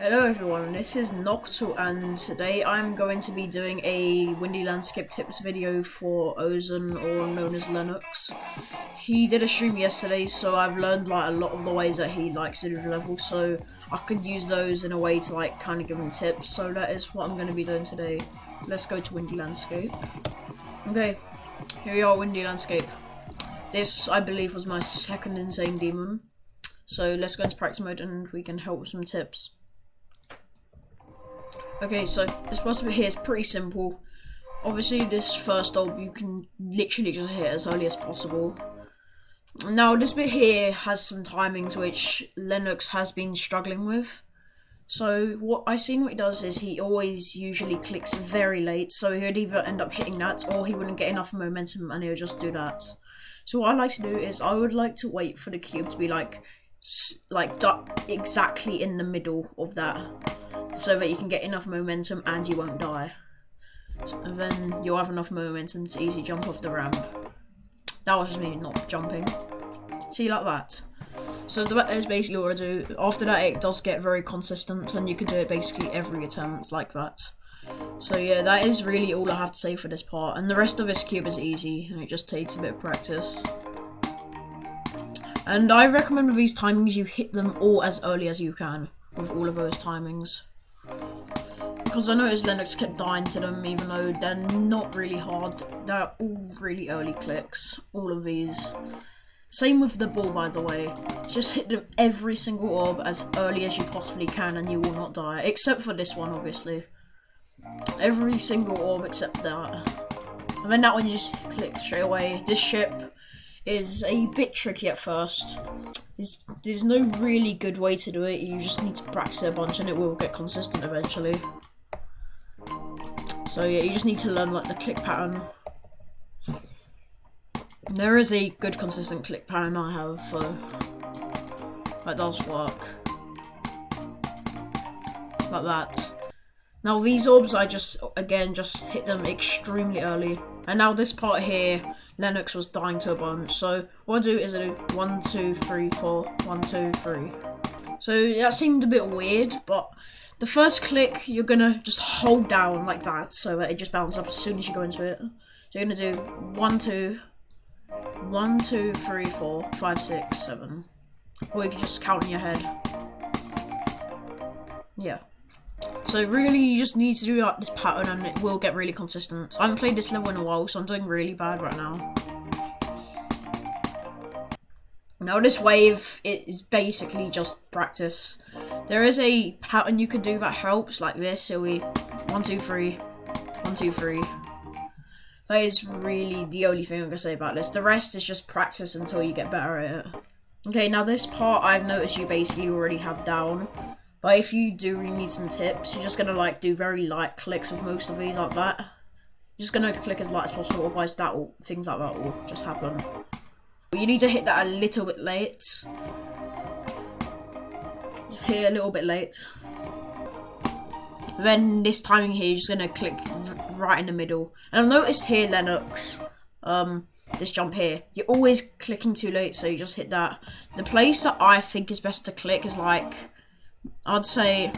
Hello everyone, this is Noctul and today I'm going to be doing a Windy Landscape Tips video for Ozen, or known as Lennox. He did a stream yesterday, so I've learned like a lot of the ways that he likes to do the level, so I could use those in a way to like kind of give him tips, so that is what I'm going to be doing today. Let's go to Windy Landscape. Okay, here we are, Windy Landscape. This, I believe, was my second insane demon, so let's go into practice mode and we can help with some tips. Okay, so this first bit here is pretty simple. Obviously, this first orb you can literally just hit as early as possible. Now, this bit here has some timings which Lennox has been struggling with. So, what he does is he always usually clicks very late, so he'd either end up hitting that or he wouldn't get enough momentum and he'll just do that. So what I like to do is I would like to wait for the cube to be exactly in the middle of that, so that you can get enough momentum and you won't die. And then you'll have enough momentum to easily jump off the ramp. That was just me not jumping. See, like that. So that is basically what I do. After that, it does get very consistent and you can do it basically every attempt like that. So yeah, that is really all I have to say for this part. And the rest of this cube is easy and it just takes a bit of practice. And I recommend with these timings you hit them all as early as you can with all of those timings. Because I noticed Lennox kept dying to them even though they're not really hard. They're all really early clicks, all of these. Same with the ball, by the way. Just hit them every single orb as early as you possibly can and you will not die. Except for this one, obviously. Every single orb except that. And then that one you just click straight away. This ship is a bit tricky at first. There's no really good way to do it. You just need to practice it a bunch and it will get consistent eventually. So yeah, you just need to learn like the click pattern. There is a good consistent click pattern I have, so that does work. Like that. Now these orbs I just hit them extremely early. And now this part here, Lennox was dying to a bunch. So what I do is I do 1, 2, 3, 4, 1, 2, 3. So that seemed a bit weird, but the first click you're gonna just hold down like that so that it just bounces up as soon as you go into it. So you're gonna do 1, 2, 1, 2, 3, 4, 5, 6, 7. Or you can just count in your head. Yeah. So really, you just need to do like this pattern and it will get really consistent. I haven't played this level in a while, so I'm doing really bad right now. Now this wave is basically just practice. There is a pattern you can do that helps, like this. So we 1, 2, 3, 1, 2, 3. That is really the only thing I'm gonna say about this. The rest is just practice until you get better at it. Okay, now this part I've noticed you basically already have down. But if you do really need some tips, you're just gonna like do very light clicks with most of these like that. You're just gonna click as light as possible, otherwise things like that will just happen. You need to hit that a little bit late. Just hit it a little bit late. Then this timing here, you're just gonna click right in the middle. And I've noticed here, Lennox, this jump here, you're always clicking too late, so you just hit that. The place that I think is best to click is like, I'd say,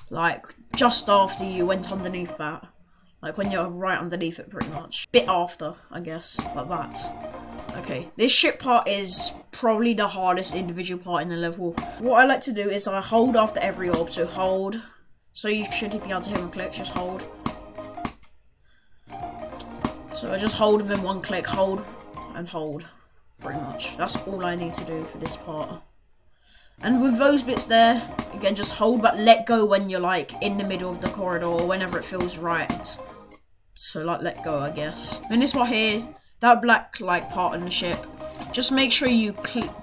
like, just after you went underneath that. Like, when you're right underneath it, pretty much. Bit after, I guess, like that. Okay, this ship part is probably the hardest individual part in the level. What I like to do is I hold after every orb, so hold. So you should be able to hear one click, just hold. So I just hold and then one click, hold, and hold. Pretty much. That's all I need to do for this part. And with those bits there, again, just hold but let go when you're like in the middle of the corridor or whenever it feels right. So like let go, I guess. And this part here, that black like part in the ship, just make sure you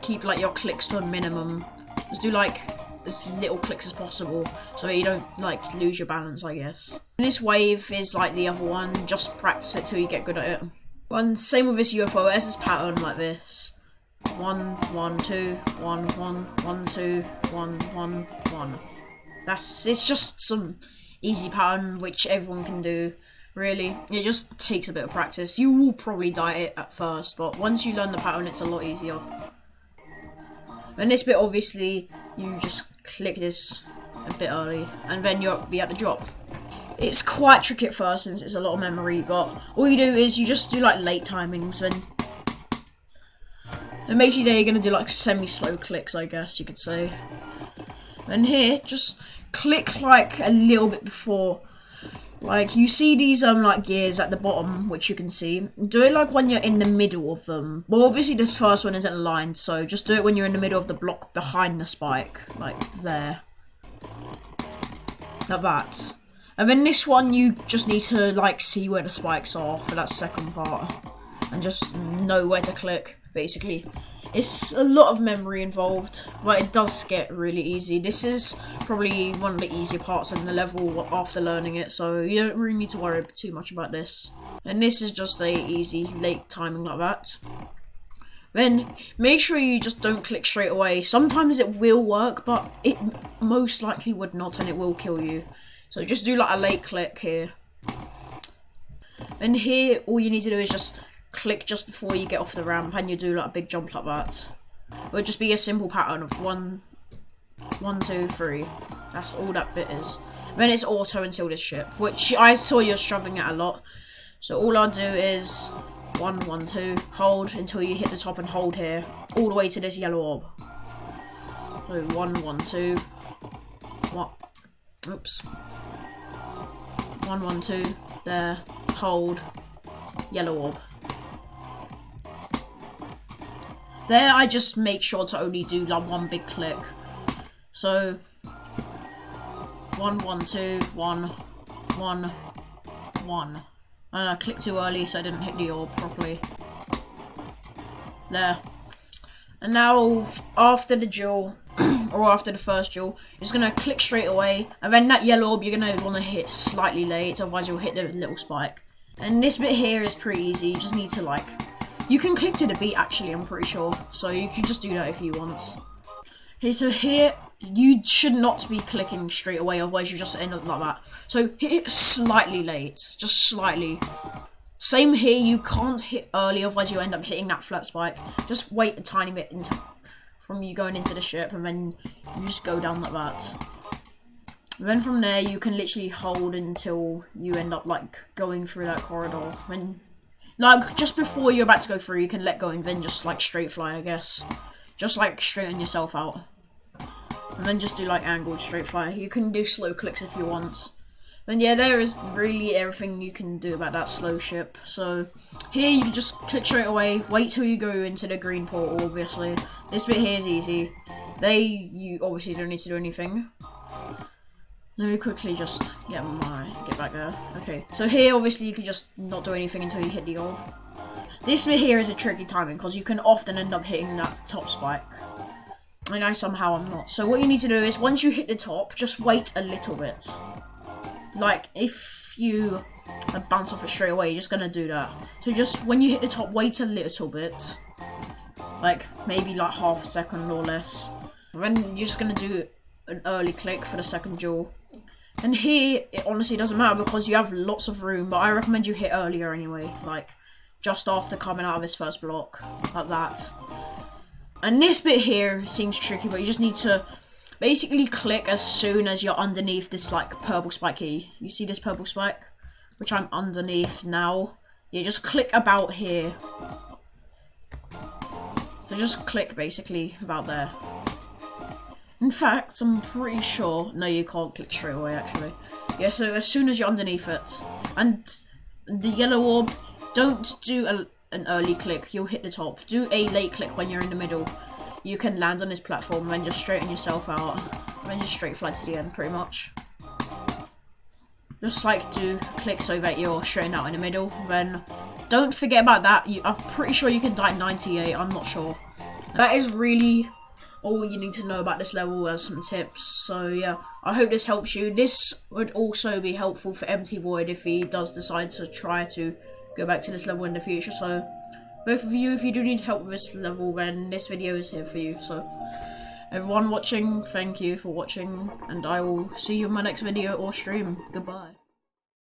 keep like your clicks to a minimum. Just do like as little clicks as possible so that you don't like lose your balance, I guess. And this wave is like the other one, just practice it till you get good at it. And same with this UFO, it has this pattern like this. 1, 1, 2, 1, 1, 1, 2, 1, 1, 1. It's just some easy pattern which everyone can do. Really, it just takes a bit of practice. You will probably die it at first, but once you learn the pattern, it's a lot easier. And this bit, obviously, you just click this a bit early, and then you'll be at the drop. It's quite tricky at first since it's a lot of memory, but all you do is you just do like late timings, then it makes you you're gonna do like semi-slow clicks, I guess you could say. And here, just click like a little bit before. Like, you see these like gears at the bottom, which you can see. Do it like when you're in the middle of them. Well, obviously this first one isn't aligned, so just do it when you're in the middle of the block behind the spike. Like, there. Like that. And then this one, you just need to, like, see where the spikes are for that second part. And just know where to click, basically. It's a lot of memory involved, but it does get really easy. This is probably one of the easier parts in the level after learning it, so you don't really need to worry too much about this. And this is just a easy late timing like that. Then make sure you just don't click straight away. Sometimes it will work, but it most likely would not, and it will kill you. So just do like a late click here. And here, all you need to do is just click just before you get off the ramp, and you do like a big jump like that. It would just be a simple pattern of 1, 1, 2, 3. That's all that bit is. Then it's auto until this ship, which I saw you're struggling at a lot. So all I'll do is 1, 1, 2, hold until you hit the top and hold here, all the way to this yellow orb. So 1, 1, 2, what? Oops. 1, 1, 2, there, hold, yellow orb. There, I just make sure to only do like one big click. So 1, 1, 2, 1, 1, 1. And I clicked too early, so I didn't hit the orb properly. There. And now, after the duel, or after the first duel, you're just gonna click straight away, and then that yellow orb you're gonna want to hit slightly late, otherwise you'll hit the little spike. And this bit here is pretty easy. You just need to like. You can click to the beat, actually, I'm pretty sure. So you can just do that if you want. Okay, so here, you should not be clicking straight away, otherwise you just end up like that. So hit it slightly late, just slightly. Same here, you can't hit early, otherwise you end up hitting that flat spike. Just wait a tiny bit from you going into the ship, and then you just go down like that. And then from there, you can literally hold until you end up, like, going through that corridor. Like, just before you're about to go through, you can let go and then just, like, straight fly, I guess. Just, like, straighten yourself out. And then just do, like, angled straight fly. You can do slow clicks if you want. And yeah, there is really everything you can do about that slow ship. So, here you can just click straight away. Wait till you go into the green portal, obviously. This bit here is easy. You obviously don't need to do anything. Let me quickly just get back there. Okay, so here obviously you can just not do anything until you hit the orb. This bit here is a tricky timing because you can often end up hitting that top spike. I know somehow I'm not. So what you need to do is once you hit the top, just wait a little bit. Like if you bounce off it straight away, you're just gonna do that. So just when you hit the top, wait a little bit. Like maybe like half a second or less. And then you're just gonna do an early click for the second duel. And here, it honestly doesn't matter because you have lots of room, but I recommend you hit earlier anyway, like, just after coming out of his first block, like that. And this bit here seems tricky, but you just need to basically click as soon as you're underneath this, like, purple spike here. You see this purple spike? Which I'm underneath now. Yeah, just click about here. So just click, basically, about there. In fact, I'm pretty sure... No, you can't click straight away, actually. Yeah, so as soon as you're underneath it. And the yellow orb, don't do an early click. You'll hit the top. Do a late click when you're in the middle. You can land on this platform and then just straighten yourself out. And then just straight fly to the end, pretty much. Just like do click so that you're straightened out in the middle. Then don't forget about that. I'm pretty sure you can die 98. I'm not sure. That is really... all you need to know about this level as some tips. So yeah, I hope this helps you. This would also be helpful for Empty Void if he does decide to try to go back to this level in the future. So both of you, if you do need help with this level, then this video is here for you. So everyone watching, thank you for watching, and I will see you in my next video or stream. Goodbye.